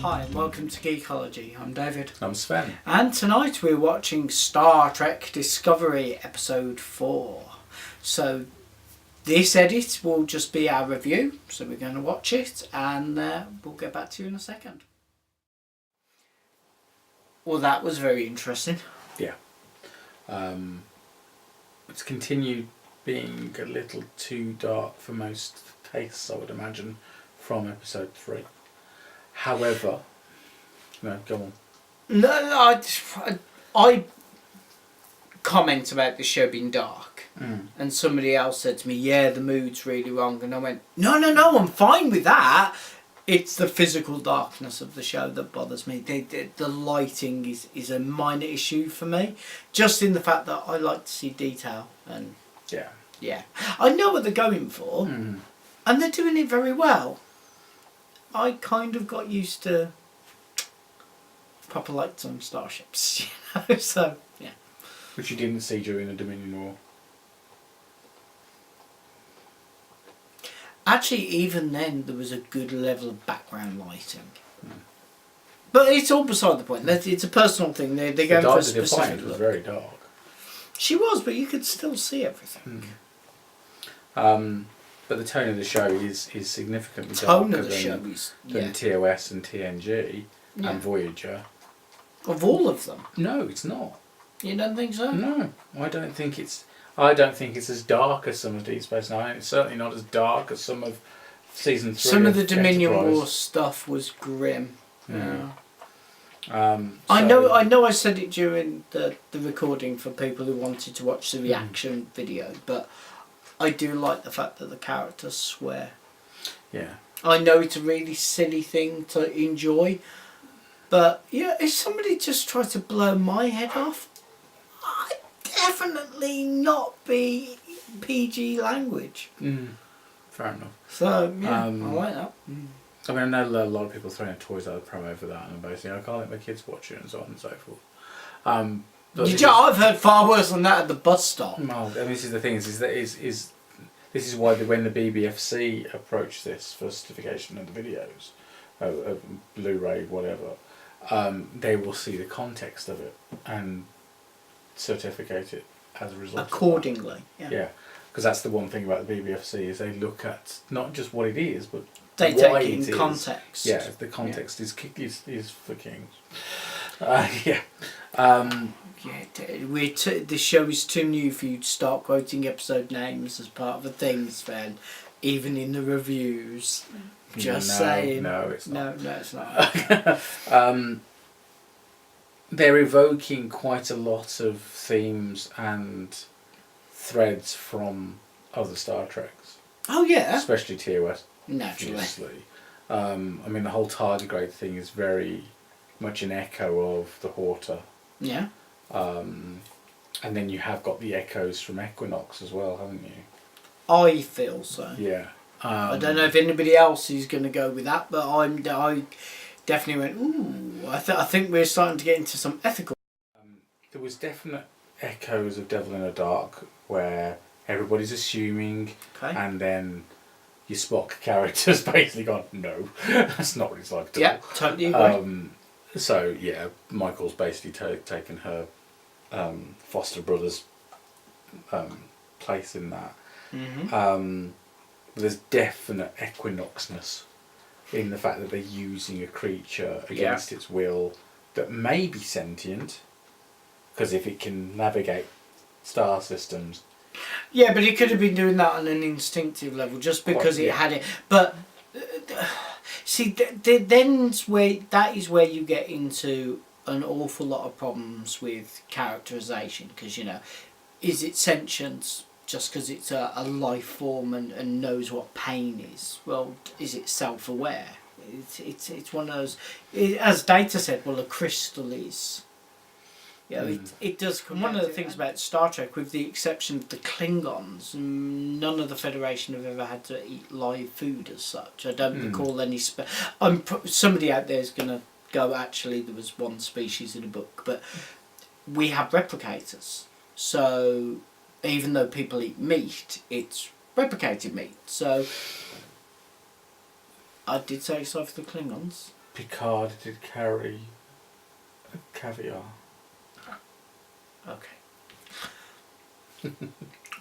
Hi and welcome to Geekology. I'm David. I'm Sven. And tonight we're watching Star Trek Discovery Episode 4. So this edit will just be our review. So we're going to watch it and we'll get back to you in a second. Well, that was very interesting. Yeah. It's continued being a little too dark for most tastes, I would imagine, from episode 3. However, no, go on. No, I comment about the show being dark, and somebody else said to me, "Yeah, the mood's really wrong," and I went, "No, I'm fine with that. It's the physical darkness of the show that bothers me. The lighting is a minor issue for me, just in the fact that I like to see detail and yeah, I know what they're going for, and they're doing it very well. I kind of got used to proper lights on starships, you know, so yeah. Which you didn't see during the Dominion War. Actually, even then, there was a good level of background lighting. But it's all beside the point. It's a personal thing. They're going for a specific look. Was very dark. She was, but you could still see everything. But the tone of the show is significantly darker than TOS and TNG and Voyager. Of all of them? No, it's not. You don't think so? No, I don't think it's as dark as some of Deep Space Nine. It's certainly not as dark as some of season 3. Some of the Dominion War stuff was grim. Yeah. So I know. I said it during the recording for people who wanted to watch the reaction video, but I do like the fact that the characters swear. Yeah. I know it's a really silly thing to enjoy, but yeah, if somebody just tried to blow my head off, I'd definitely not be PG language. Fair enough. So yeah, I like that. I mean, I know a lot of people throwing toys out of the promo for that, and basically, I can't let my kids watch it and so on and so forth. I've heard far worse than that at the bus stop. Well, I mean, this is the thing: this is why when the BBFC approach this for certification of the videos, Blu-ray, whatever, they will see the context of it and certificate it as a result. Accordingly, yeah, because that's the one thing about the BBFC is they look at not just what it is, but they why take it in is. context. Yeah, the context is for kings. This show is too new for you to start quoting episode names as part of the thing, Sven. Even in the reviews. Just saying. No, it's not. No, it's not. They're evoking quite a lot of themes and threads from other Star Treks. Oh yeah. Especially TOS. Naturally. Obviously. I mean, the whole tardigrade thing is very much an echo of the Horta. Yeah. And then you have got the echoes from Equinox as well, haven't you? I feel so. Yeah. I don't know if anybody else is going to go with that, but I definitely went, ooh, I think we're starting to get into some ethical... There was definite echoes of Devil in the Dark where everybody's assuming, and then your Spock character's basically gone, no, that's not what it's like. Yeah, totally agree. So yeah, Michael's basically taken her foster brother's place in that. There's definite Equinoxness in the fact that they're using a creature against its will that may be sentient, because if it can navigate star systems. Yeah, but it could have been doing that on an instinctive level just because it had it. But see, that is where you get into an awful lot of problems with characterization, because is it sentient just because it's a life form and knows what pain is? Well, is it self-aware? It's one of those. As Data said, well, a crystal is. It does come. One of the things about Star Trek, with the exception of the Klingons, none of the Federation have ever had to eat live food as such. I don't recall any. Somebody out there is going to go, actually, there was one species in a book, but we have replicators. So even though people eat meat, it's replicated meat. So I did say so for the Klingons. Picard did carry caviar. Okay.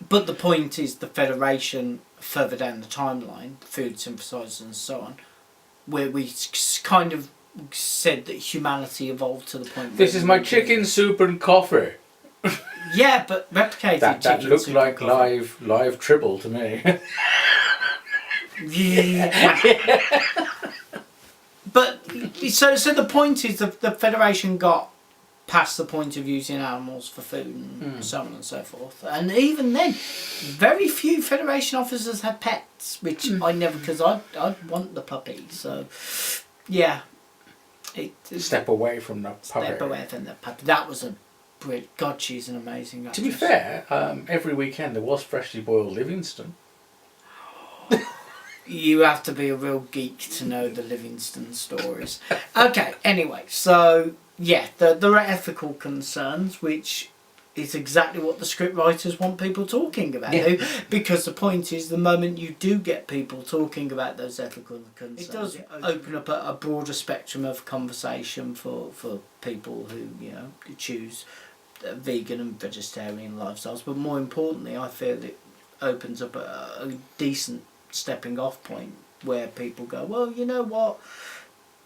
But the point is, the Federation, further down the timeline, food synthesizers and so on, where we kind of said that humanity evolved to the point. This is my chicken soup and coffee. Yeah, but replicated That chicken looked soup like and coffee. live tribble to me. Yeah. But so the point is, the Federation got past the point of using animals for food and so on and so forth. And even then, very few Federation officers had pets, which I never, because I'd want the puppy. So, yeah. Step away from the puppy. Step away from the puppy. That was a brilliant. God, she's an amazing actress. To be fair, every weekend there was freshly boiled Livingston. You have to be a real geek to know the Livingston stories. Okay, anyway, so yeah, there are ethical concerns, which is exactly what the script writers want people talking about. Yeah. Because the point is, the moment you do get people talking about those ethical concerns, it does open up a broader spectrum of conversation for people who, you know, choose vegan and vegetarian lifestyles. But more importantly, I feel it opens up a decent stepping off point where people go, well, you know what,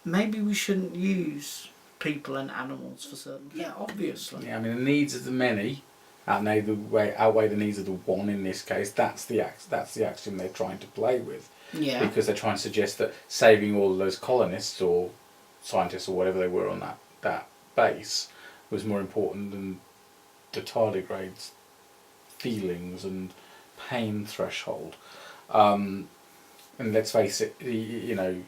maybe we shouldn't use people and animals for certain. Yeah, obviously. Yeah, I mean, the needs of the many outweigh the needs of the one in this case. That's the axiom they're trying to play with. Yeah. Because they're trying to suggest that saving all of those colonists or scientists or whatever they were on that base was more important than the tardigrades' feelings and pain threshold. And let's face it, you know,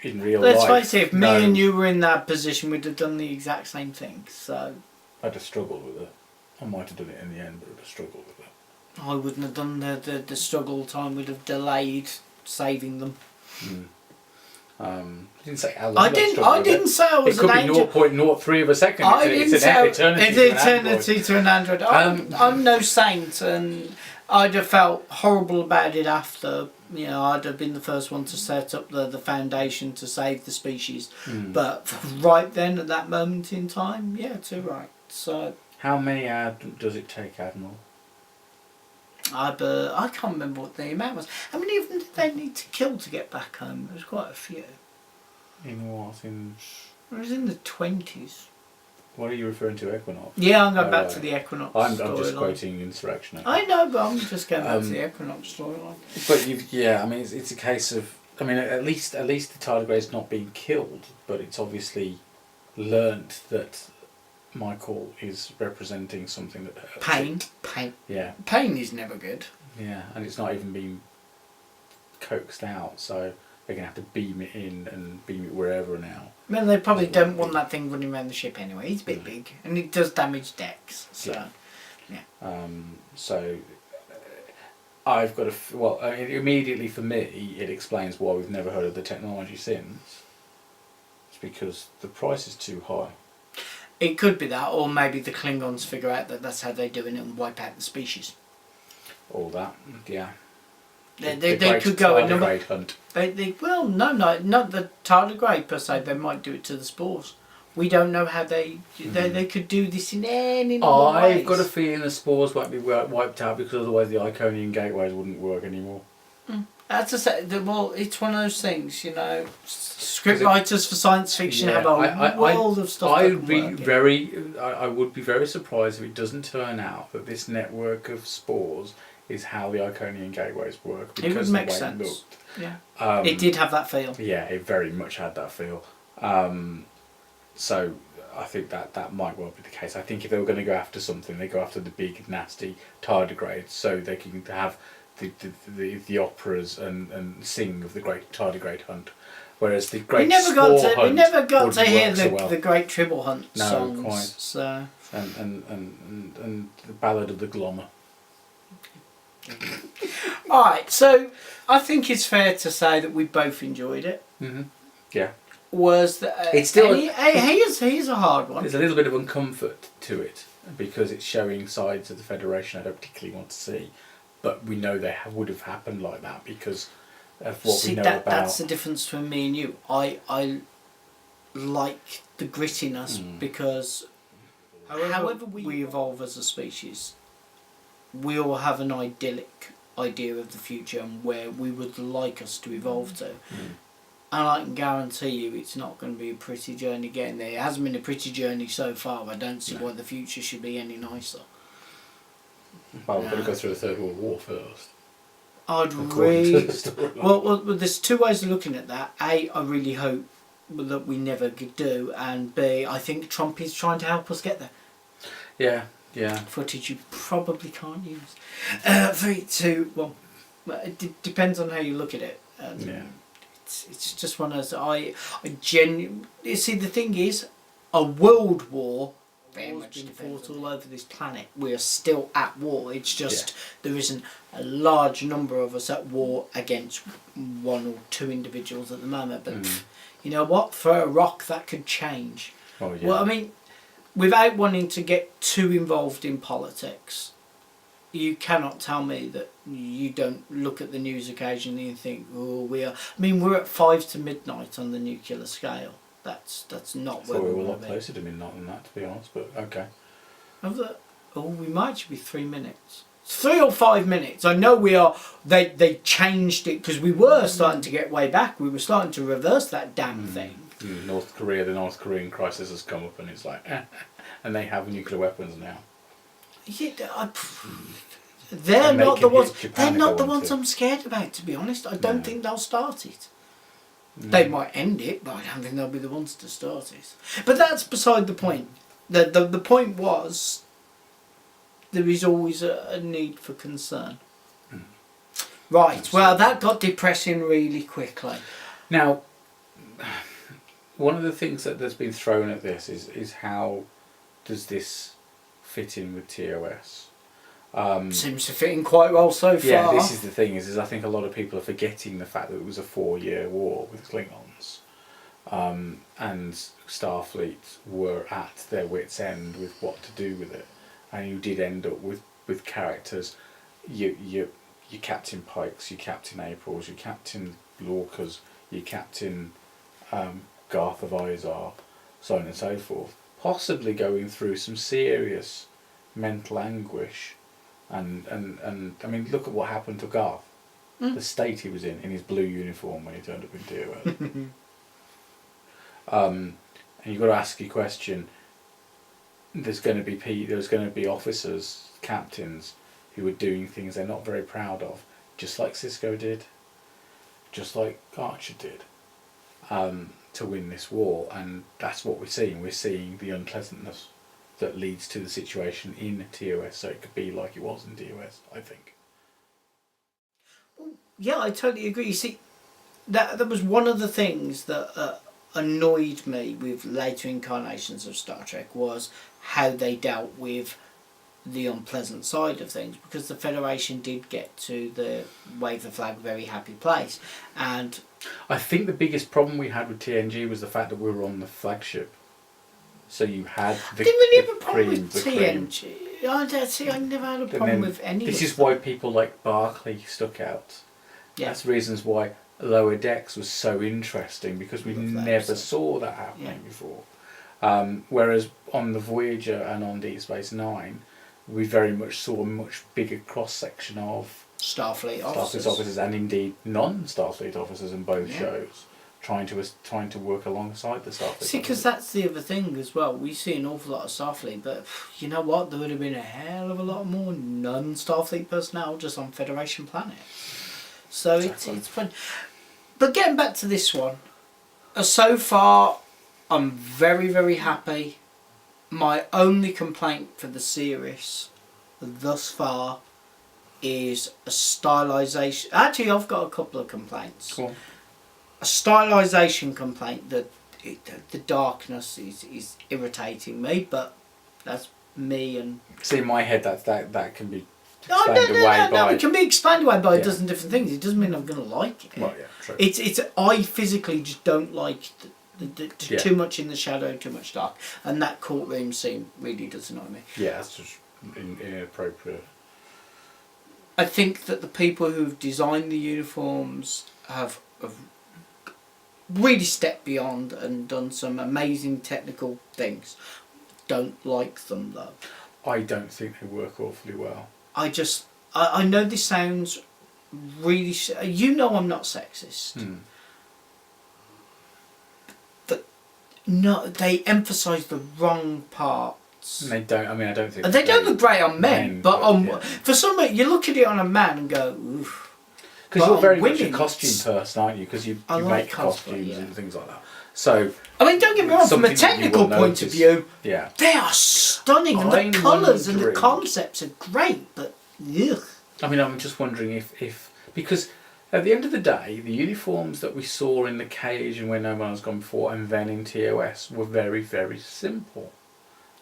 in real life... Let's face it, if me and you were in that position, we'd have done the exact same thing, so... I'd have struggled with it. I might have done it in the end, but I'd have struggled with it. I wouldn't have done the struggle time, would have delayed saving them. I didn't say how long I didn't say I was an angel. It could be 0.03 of a second. It's an eternity to an android. I'm no saint, and I'd have felt horrible about it after. You know, I'd have been the first one to set up the foundation to save the species. But right then, at that moment in time, yeah, too right. So how many does it take, Admiral? I can't remember what the amount was. How many of them did they need to kill to get back home? There was quite a few. In what? It was in the 20s. What are you referring to, Equinox? Yeah, I'm going back to the Equinox I'm just quoting Insurrection. I know, but I'm just going back to the Equinox storyline. But I mean, it's a case of, I mean, at least the tardigrade's not being killed, but it's obviously learnt that Michael is representing something that hurts. Pain. Yeah. Pain is never good. Yeah, and it's not even being coaxed out, so they're going to have to beam it in and beam it wherever now. Well, they probably don't want that thing running around the ship anyway. It's a bit big, and it does damage decks. So, yeah. So I've got immediately for me, it explains why we've never heard of the technology since. It's because the price is too high. It could be that, or maybe the Klingons figure out that that's how they're doing it and wipe out the species. All that, yeah. They could go a number. Hunt. Well, no, not the tardigrade per se. They might do it to the spores. We don't know how they could do this in any number of ways. I've got a feeling the spores won't be wiped out because otherwise the Iconian gateways wouldn't work anymore. That's to say, well, it's one of those things, you know. Script writers for science fiction have a world of stuff. I would be very surprised if it doesn't turn out that this network of spores is how the Iconian gateways work. Because it would make sense. It looked. Yeah. It did have that feel. Yeah, it very much had that feel. So I think that might well be the case. I think if they were going to go after something, they go after the big nasty tardigrades, so they can have the operas and sing of the great tardigrade hunt. Whereas the great we never got to hear the great Tribble Hunt songs. No, quite. So. And the Ballad of the Glommer. Alright, so I think it's fair to say that we both enjoyed it. Yeah. Was that it's still here's a hard one. There's a little bit of uncomfort to it because it's showing sides of the Federation I don't particularly want to see, but we know they would have happened like that because of what we know about. That's the difference between me and you. I like the grittiness because however we evolve as a species, we all have an idyllic idea of the future and where we would like us to evolve to. And I can guarantee you it's not going to be a pretty journey getting there. It hasn't been a pretty journey so far. I don't see why the future should be any nicer. Well, we've got to go through the Third World War first. I'd really... Well, there's two ways of looking at that. A, I really hope that we never do. And B, I think Trump is trying to help us get there. Yeah. Footage you probably can't use. 3, 2, 1. It depends on how you look at it. It's just one of those. I genuinely see. The thing is, a world war very much been fought all over this planet. We are still at war. It's just there isn't a large number of us at war against 1 or 2 individuals at the moment. But you know what? For a rock, that could change. Oh, yeah. Well, I mean, without wanting to get too involved in politics, you cannot tell me that you don't look at the news occasionally and think, oh, we are... I mean, we're at 5 to midnight on the nuclear scale. That's not where we we were a want lot to be. closer to midnight than that, to be honest, but okay. We might actually be 3 minutes. 3 or 5 minutes. I know we are... They changed it because we were starting to get way back. We were starting to reverse that damn thing. North Korea, the North Korean crisis has come up and it's like... and they have nuclear weapons now. Yeah, they're not the ones. They're not the ones I'm scared about. To be honest, I don't think they'll start it. They might end it, but I don't think they'll be the ones to start it. But that's beside the point. The point was there is always a need for concern. Right. Absolutely. Well, that got depressing really quickly. Now, one of the things that's been thrown at this is how does this fit in with TOS? Seems to fit in quite well so far. Yeah, this is the thing, is I think a lot of people are forgetting the fact that it was a 4-year war with Klingons. And Starfleet were at their wits' end with what to do with it. And you did end up with characters, your Captain Pikes, your Captain Aprils, your Captain Lorcas, your Captain Garth of Izar, so on and so forth, possibly going through some serious mental anguish. And I mean, look at what happened to Garth. The state he was in his blue uniform when he turned up in TOS. And you've got to ask your question. There's going to be officers, captains, who are doing things they're not very proud of, just like Sisko did, just like Archer did, to win this war. And that's what we're seeing. We're seeing the unpleasantness that leads to the situation in TOS, so it could be like it was in TOS, I think. Yeah, I totally agree. You see, that was one of the things that annoyed me with later incarnations of Star Trek, was how they dealt with the unpleasant side of things, because the Federation did get to the wave the flag very happy place. And I think the biggest problem we had with TNG was the fact that we were on the flagship. So you had the, I didn't really have a cream, problem with the TNG. I never had a problem with any This of is why people like Barclay stuck out. Yeah. That's reasons why Lower Decks was so interesting, because we never saw that happening before. Whereas on the Voyager and on Deep Space Nine, we very much saw a much bigger cross-section of Starfleet officers and indeed non-Starfleet officers in both shows. Trying to work alongside the Starfleet. See, because that's the other thing as well. We see an awful lot of Starfleet, but you know what? There would have been a hell of a lot more non-Starfleet personnel just on Federation planets. So exactly. It's fun. But getting back to this one, so far I'm very, very happy. My only complaint for the series thus far is a stylisation. Actually, I've got a couple of complaints. Cool. A stylisation complaint that the darkness is irritating me, but that's me. And see, in my head that can be expanded away by. It can be expanded away by a dozen different things. It doesn't mean I'm going to like it. Well, yeah, true. It's I physically just don't like too much in the shadow, too much dark, and that courtroom scene really does annoy me. Yeah, it's just inappropriate. I think that the people who've designed the uniforms have really stepped beyond and done some amazing technical things. Don't like them though. I don't think they work awfully well. I know this sounds really... You know I'm not sexist. But no, they emphasise the wrong parts. And they don't, I mean, I don't think... They don't look great on men, but on... Yeah. For some, you look at it on a man and go, oof. Because you're very much a women, costume person, aren't you? Because you like make cosplay, costumes and things like that. So... I mean, don't get me wrong, from a something that you technical will point of notice. view, Yeah. they are stunning, and the I'm colours and the wondering- concepts are great, but ugh. I mean, I'm just wondering if... Because at the end of the day, the uniforms that we saw in the cage and when No Man's Gone Before and then in TOS were very, very simple.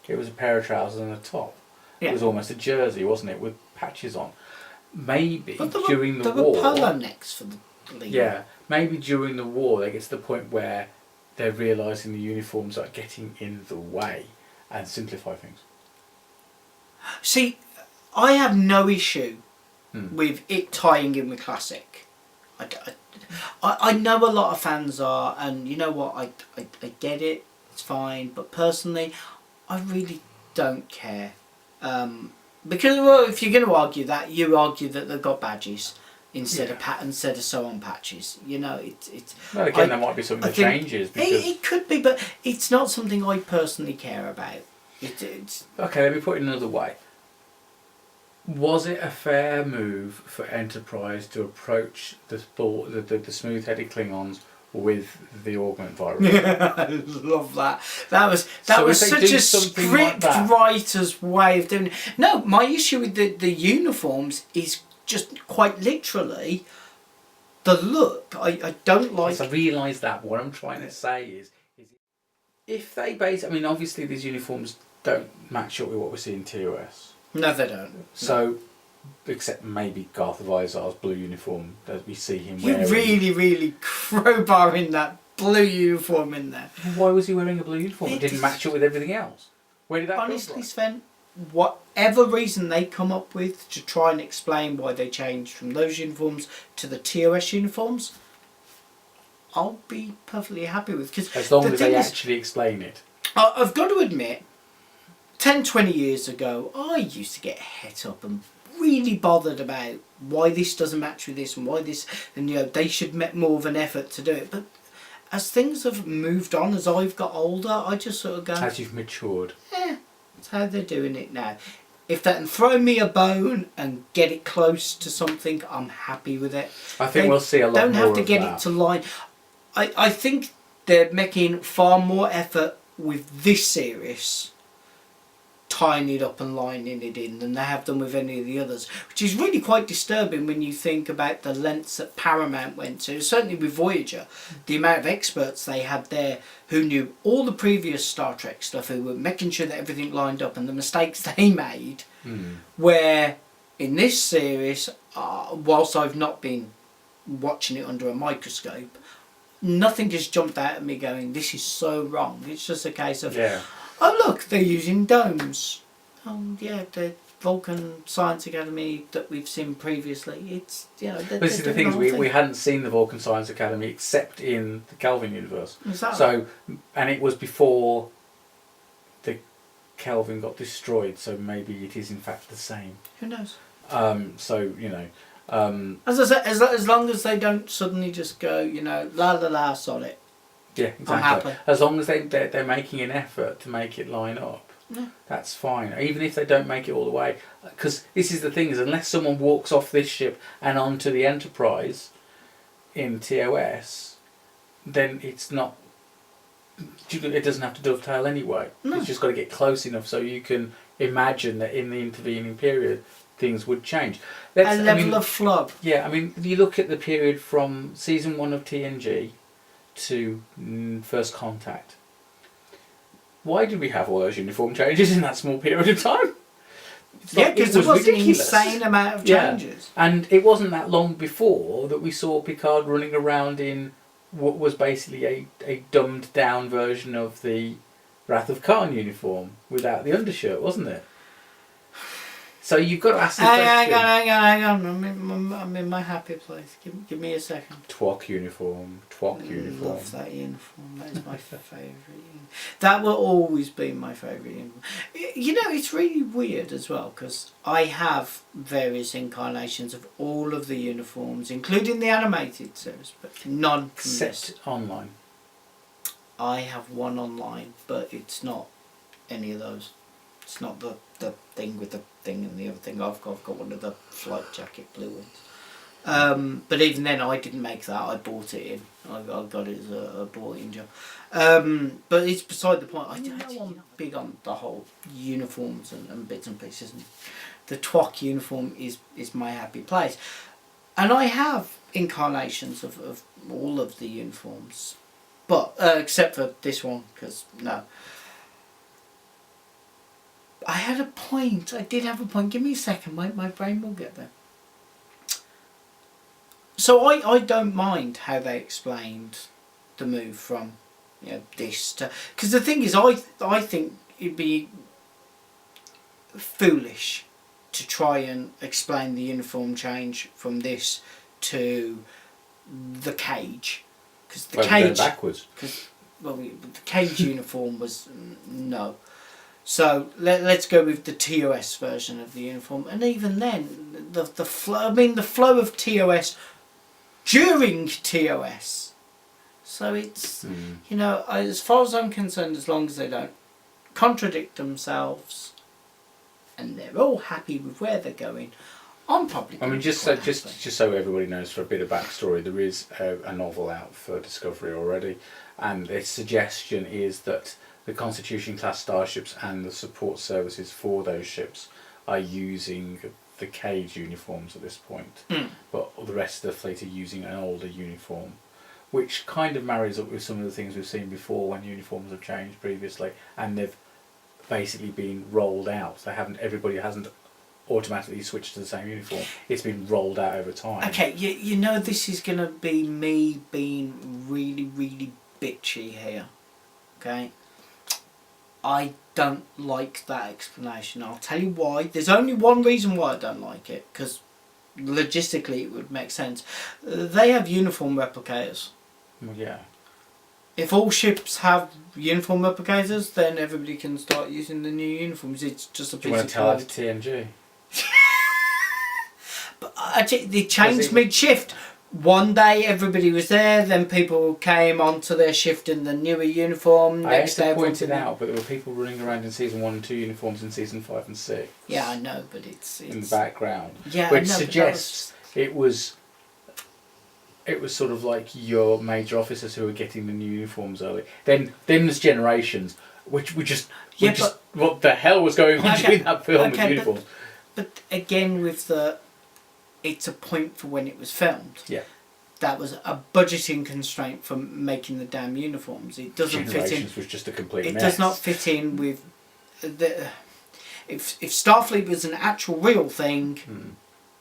It was a pair of trousers and a top. Yeah. It was almost a jersey, wasn't it, with patches on. Maybe But during the there war... were polo necks for the league. Yeah, maybe during the war they get to the point where they're realising the uniforms are getting in the way and simplify things. See, I have no issue with it tying in with classic. I know a lot of fans are, and you know what, I get it, it's fine, but personally, I really don't care. Because, well, if you're going to argue that, you argue that they've got badges instead of sew-on patches. You know, it's. Well, again, there might be something that changes. Because... It could be, but it's not something I personally care about. It's Okay, let me put it another way. Was it a fair move for Enterprise to approach the smooth-headed Klingons with the augment virus? I love that. That was So such a script writer's way of doing it. No, my issue with the uniforms is just quite literally the look. I don't like. Yes, I realise that. What I'm trying to say is if they base... I mean, obviously these uniforms don't match up with what we see in TOS. No, they don't. So, except maybe Garth of Izar's blue uniform that we see him You wearing. really crowbarring that blue uniform in there. Why was he wearing a blue uniform? It didn't It's- match up with everything else. Where did that come Honestly, from? Sven, whatever reason they come up with to try and explain why they changed from those uniforms to the TOS uniforms, I'll be perfectly happy with. Cause As long the as they thing is, actually explain it. I've got to admit, 10, 20 years ago, I used to get het up and really bothered about why this doesn't match with this and why this, and you know, they should make more of an effort to do it. But as things have moved on, as I've got older, I just sort of go, As you've matured. that's how they're doing it now. If they can throw me a bone and get it close to something, I'm happy with it. I think we'll see a lot more Don't have to of get that. it to line. I think they're making far more effort with this series, tying it up and lining it in, than they have done with any of the others, which is really quite disturbing when you think about the lengths that Paramount went to. Certainly with Voyager, the amount of experts they had there who knew all the previous Star Trek stuff, who were making sure that everything lined up, and the mistakes they made. Where in this series, whilst I've not been watching it under a microscope, nothing has jumped out at me going, this is so wrong. It's just a case of, oh look, they're using domes. Oh yeah, the Vulcan Science Academy that we've seen previously. It's, you know, This is the thing, we hadn't seen the Vulcan Science Academy except in the Kelvin universe. Exactly. So, and it was before the Kelvin got destroyed, so maybe it is in fact the same. Who knows? So, you know... as I said, as long as they don't suddenly just go, you know, la la la, solid. Yeah, exactly. I'm happy. As long as they're making an effort to make it line up, that's fine. Even if they don't make it all the way, because this is the thing: is unless someone walks off this ship and onto the Enterprise in TOS, then it's not. It doesn't have to dovetail anyway. No. It's just got to get close enough so you can imagine that in the intervening period things would change. A level of flub. Yeah, I mean, if you look at the period from season 1 of TNG to First Contact, why did we have all those uniform changes in that small period of time? Because there was an insane amount of changes. Yeah. And it wasn't that long before that we saw Picard running around in what was basically a dumbed down version of the Wrath of Khan uniform without the undershirt, wasn't it? So you've got to ask the hang on. I'm in my happy place. Give me a second. TWOC uniform. I love that uniform. That is my favourite. That will always be my favourite uniform. You know, it's really weird as well because I have various incarnations of all of the uniforms, including the animated series, but none from this. Online. I have one online, but it's not any of those. It's not the thing with the thing and the other thing. I've got one of the flight jacket blue ones. But even then, I didn't make that. I bought it in. I got it as a bought-in job. But it's beside the point. I'm big on the whole uniforms and bits and pieces. And the TWOC uniform is my happy place. And I have incarnations of all of the uniforms, but except for this one, because no. I had a point. I did have a point. Give me a second. My brain will get there. So I don't mind how they explained the move from, you know, this to... Because the thing is, I think it'd be foolish to try and explain the uniform change from this to the cage. Because the cage... backwards. Cause, well, the cage uniform was... No. So let's go with the TOS version of the uniform, and even then, the flow. I mean, the flow of TOS during TOS. So it's you know, as far as I'm concerned, as long as they don't contradict themselves, and they're all happy with where they're going, I'm probably. I mean, just so everybody knows, for a bit of backstory, there is a novel out for Discovery already, and its suggestion is that the Constitution class starships and the support services for those ships are using the cage uniforms at this point, but the rest of the fleet are using an older uniform, which kind of marries up with some of the things we've seen before when uniforms have changed previously and they've basically been rolled out. Everybody hasn't automatically switched to the same uniform. It's been rolled out over time. Okay, you know, this is going to be me being really, really bitchy here. Okay? I don't like that explanation. I'll tell you why. There's only one reason why I don't like it, because logistically it would make sense. They have uniform replicators. Well, yeah. If all ships have uniform replicators, then everybody can start using the new uniforms. It's just a piece of... Do you want to tell that to TNG? But they changed mid-shift. One day everybody was there, then people came onto their shift in the newer uniform. Next day, pointed out, but there were people running around in season 1 and 2 uniforms in season 5 and 6. Yeah, I know, but it's in the background. Yeah, which suggests it was sort of like your major officers who were getting the new uniforms early. Then there's generations, which what the hell was going on during that film with uniforms? But again, with the... It's a point for when it was filmed. Yeah. That was a budgeting constraint for making the damn uniforms. It doesn't fit in. Was just a complete mess. It does not fit in with the. If Starfleet was an actual real thing,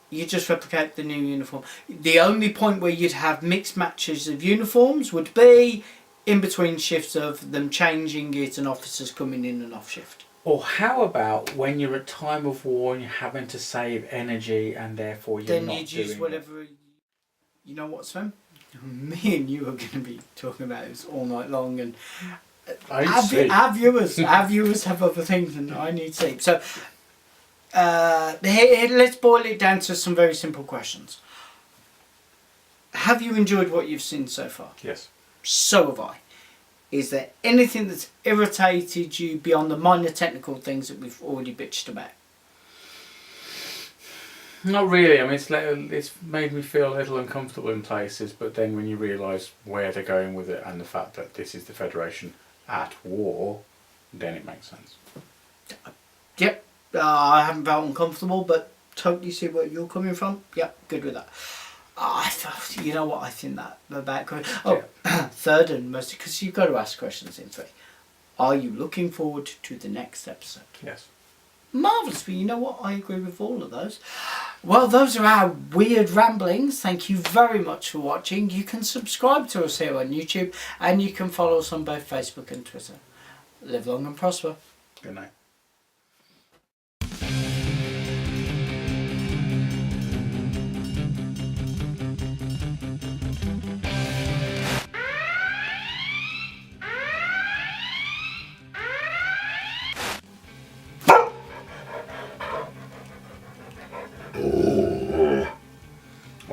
you just replicate the new uniform. The only point where you'd have mixed matches of uniforms would be in between shifts of them changing it and officers coming in and off shift. Or how about when you're at time of war and you're having to save energy and therefore you're then not you'd use whatever... You know what, Sven? Me and you are going to be talking about this all night long, and our viewers have other things and I need sleep. So let's boil it down to some very simple questions. Have you enjoyed what you've seen so far? Yes. So have I. Is there anything that's irritated you beyond the minor technical things that we've already bitched about? Not really. I mean, it's made me feel a little uncomfortable in places, but then when you realise where they're going with it and the fact that this is the Federation at war, then it makes sense. Yep. I haven't felt uncomfortable, but totally see where you're coming from. Yep, good with that. You know what, I think that about... third and most... Because you've got to ask questions in 3. Are you looking forward to the next episode? Yes. Marvellous, but you know what, I agree with all of those. Well, those are our weird ramblings. Thank you very much for watching. You can subscribe to us here on YouTube, and you can follow us on both Facebook and Twitter. Live long and prosper. Good night.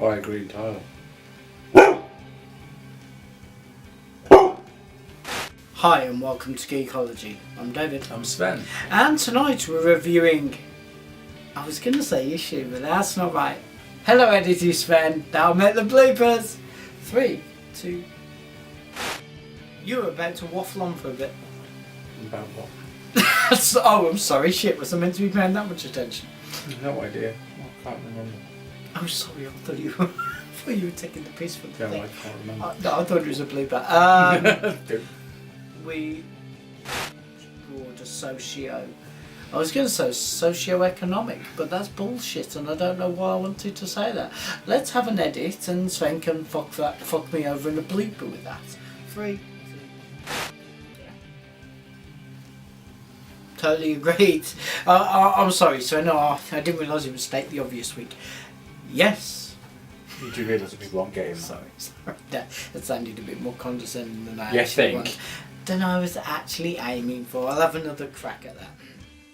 I agree entirely. Hi and welcome to Geekology. I'm David. I'm Sven. And tonight we're reviewing... I was going to say issue, but that's not right. Hello editor Sven. Now make the bloopers. 3, 2... You were about to waffle on for a bit. About what? Oh, I'm sorry. Shit, was I meant to be paying that much attention? No idea. I can't remember. I'm sorry, I thought you were, taking the piss for the No, thing. I can't remember. No, I thought it was a blooper. We broad I was going to say socio-economic, but that's bullshit, and I don't know why I wanted to say that. Let's have an edit, and Sven can fuck me over in a blooper with that. 3, 2. Totally agreed. I'm sorry, Sven. No, I didn't realise it would state the obvious week. Yes. You do realise that people aren't getting that? Sorry. That sounded a bit more condescending than I You actually think? was. Than I was actually aiming for. I'll have another crack at that.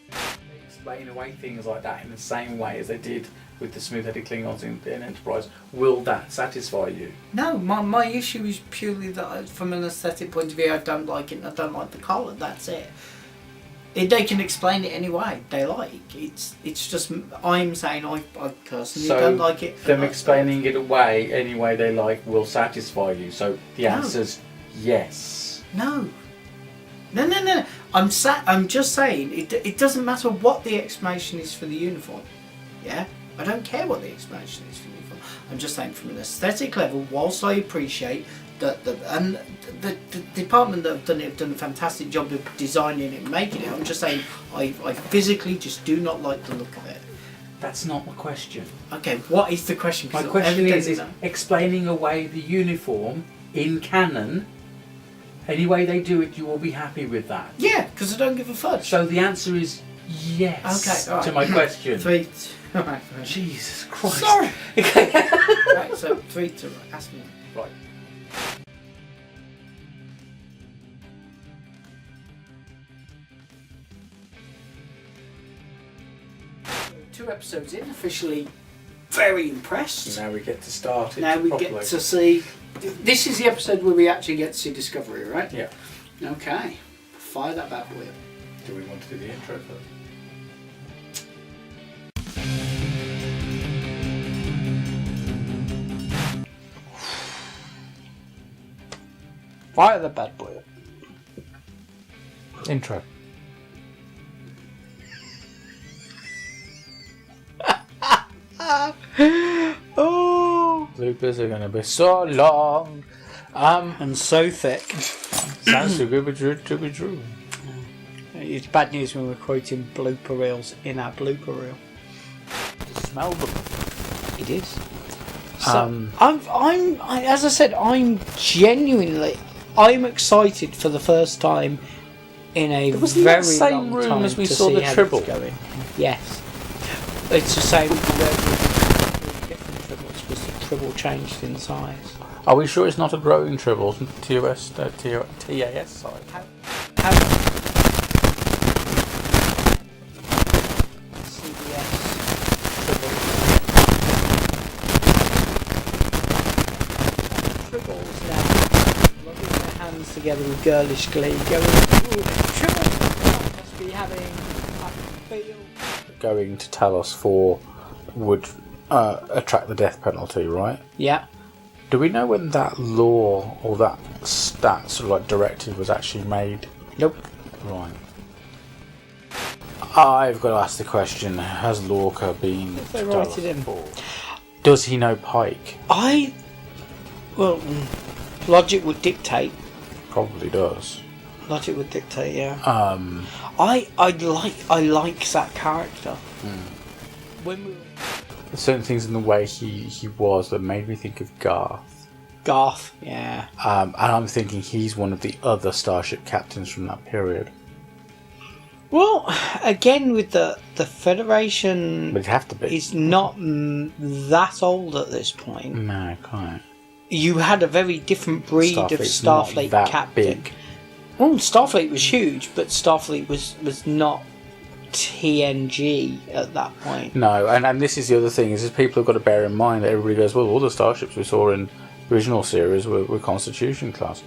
They explain away things like that in the same way as they did with the smooth-headed Klingons in Enterprise. Will that satisfy you? No, my issue is purely that from an aesthetic point of view, I don't like it and I don't like the colour, that's it. They can explain it any way they like. It's just I'm saying I personally don't like it. Them explaining it away any way they like will satisfy you. So the answer's yes. No. I'm just saying it doesn't matter what the explanation is for the uniform. Yeah, I don't care what the explanation is for the uniform. I'm just saying from an aesthetic level. Whilst I appreciate that the department that have done a fantastic job of designing it and making it. I'm just saying I physically just do not like the look of it. That's not my question. Okay, what is the question? My question is explaining away the uniform in canon. Any way they do it, you will be happy with that. Yeah, because I don't give a fudge. So the answer is yes. Okay, all right. To my question. 3, 2, right. Jesus Christ. Sorry. Right, so 3, 2, ask me. Right. Two episodes in, officially very impressed. Now we get to start it. Now we properly. get to see. This is the episode where we actually get to see Discovery, right? Yeah. Okay. Fire that bad boy up. Do we want to do the intro first? Fire the bad boy up. Intro. Oh, Bloopers are going to be so long. and so thick. Sounds too good to be true. It's bad news when we're quoting blooper reels in our blooper reel. Smell them. It is. So, as I said, I'm excited for the first time in a Wasn't very that the same long room time as we to saw see the how Tribble? it's going. Yes, it's the same. Different tribbles because the tribble changed in size. Are we sure it's not a growing tribble? TAS side. CBS tribbles now, rubbing their hands together with girlish glee, going, "Ooh, tribble must be having a feel." Going to Talos 4 would attract the death penalty, right? Yeah. Do we know when that law or that sort of like directive was actually made? Nope. Right. I've got to ask the question: has Lorca been If they to write Talos it in. 4? Does he know Pike? Logic would dictate. Probably does. Logic would dictate, yeah. I I like that character. When we were There's certain things in the way he was that made me think of Garth, yeah. and I'm thinking he's one of the other starship captains from that period. Well, again with the Federation, But it'd have to be. is not that old at this point. No, quite. You had a very different breed of Starfleet not that captain. big. Well, Starfleet was huge, but Starfleet was not TNG at that point. No, and this is the other thing, is people have got to bear in mind that everybody goes, well, all the starships we saw in the original series were Constitution class.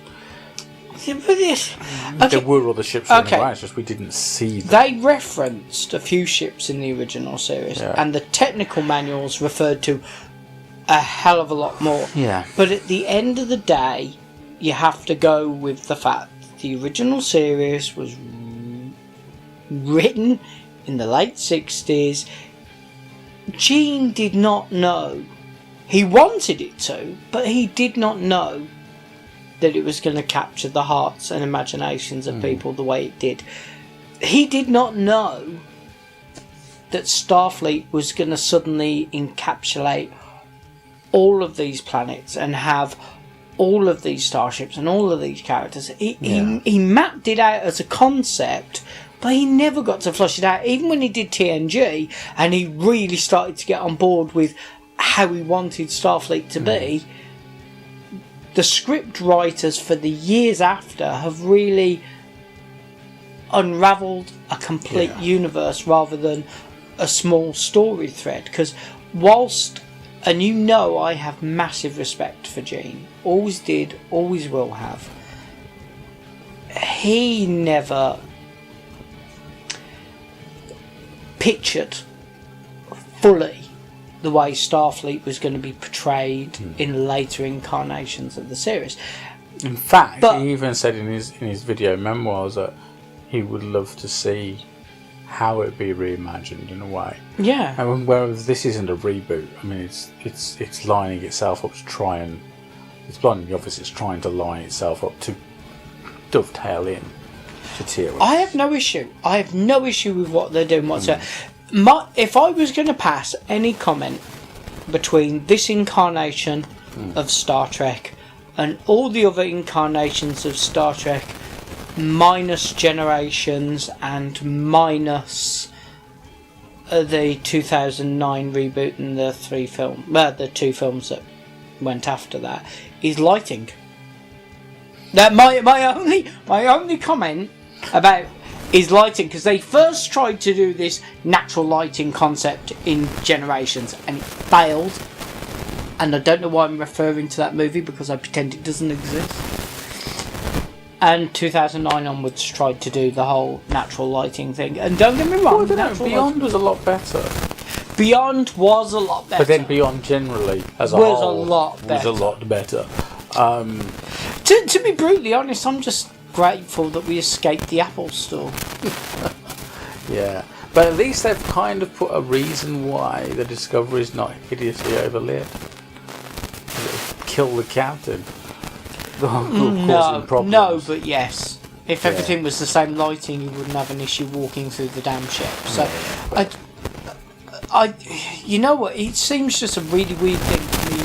There were other ships running around, it's just we didn't see them. They referenced a few ships in the original series, and the technical manuals referred to a hell of a lot more. Yeah. But at the end of the day, you have to go with the fact that the original series was written in the late 60s. Gene did not know. He wanted it to, but he did not know that it was going to capture the hearts and imaginations of people the way it did. He did not know that Starfleet was going to suddenly encapsulate all of these planets and have all of these starships and all of these characters. He mapped it out as a concept, but he never got to flush it out. Even when he did TNG and he really started to get on board with how he wanted Starfleet to be, the script writers for the years after have really unravelled a complete universe rather than a small story thread. Because whilst, and you know I have massive respect for Gene, always did, always will have, he never pictured fully the way Starfleet was going to be portrayed in later incarnations of the series. In fact, he even said in his video memoirs that he would love to see how it'd be reimagined in a way. Yeah. And whereas this isn't a reboot, I mean, it's lining itself up to try and it's blindingly obvious it's trying to line itself up to dovetail in to TOS. I have no issue. I have no issue with what they're doing whatsoever. If I was going to pass any comment between this incarnation of Star Trek and all the other incarnations of Star Trek, minus Generations and minus the 2009 reboot and the the two films that went after that, is lighting. That my only comment about is lighting, because they first tried to do this natural lighting concept in Generations and it failed, and I don't know why I'm referring to that movie because I pretend it doesn't exist. And 2009 onwards tried to do the whole natural lighting thing, and don't get me wrong, Beyond was a lot better. Beyond was a lot better, But then Beyond generally as a was whole a lot better. was a lot better. To be brutally honest, I'm just grateful that we escaped the Apple Store. Yeah, but at least they've kind of put a reason why the Discovery is not hideously overlit. It'll kill the captain. No, but yes. If everything was the same lighting, you wouldn't have an issue walking through the damn ship. So, you know what? It seems just a really weird thing to me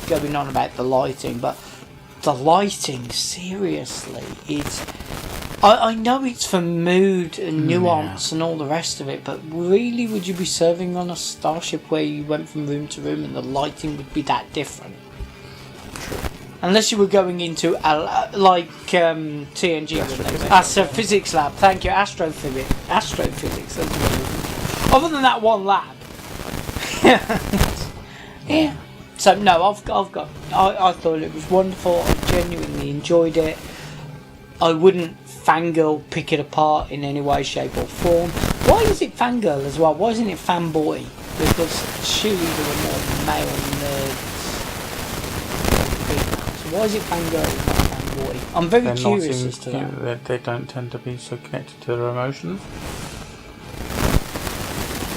going on about the lighting, but the lighting, seriously, it's. I know it's for mood and nuance and all the rest of it, but really, would you be serving on a starship where you went from room to room and the lighting would be that different? Unless you were going into TNG, astrophysics lab. Thank you, astrophysics. That's what it is. Other than that one lab. Yeah. So no, I thought it was wonderful. I genuinely enjoyed it. I wouldn't fangirl pick it apart in any way, shape or form. Why is it fangirl as well? Why isn't it fanboy? Because surely there are more male nerds. Why is it fangirl and not fanboy? I'm very curious as to that. They don't tend to be so connected to their emotions.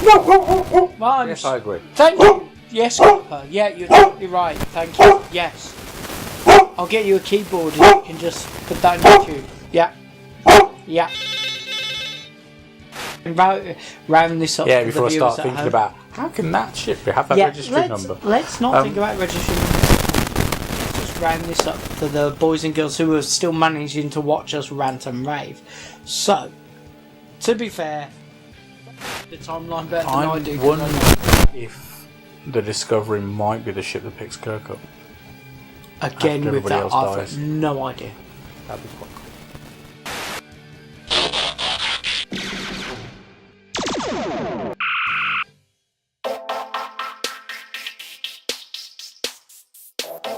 Yes, I agree. Thank you. Yes, yeah, you're totally right. Thank you. Yes. I'll get you a keyboard and you can just put that in YouTube. Yeah. Yeah. And round this up. Yeah, before I start thinking about how can that ship have that registry number? Let's not think about registry numbers. Round this up for the boys and girls who are still managing to watch us rant and rave. So, to be fair, the timeline better than I do. I wonder if the Discovery might be the ship that picks Kirk up. Again, with that, I've got no idea. That'd be quite Bye.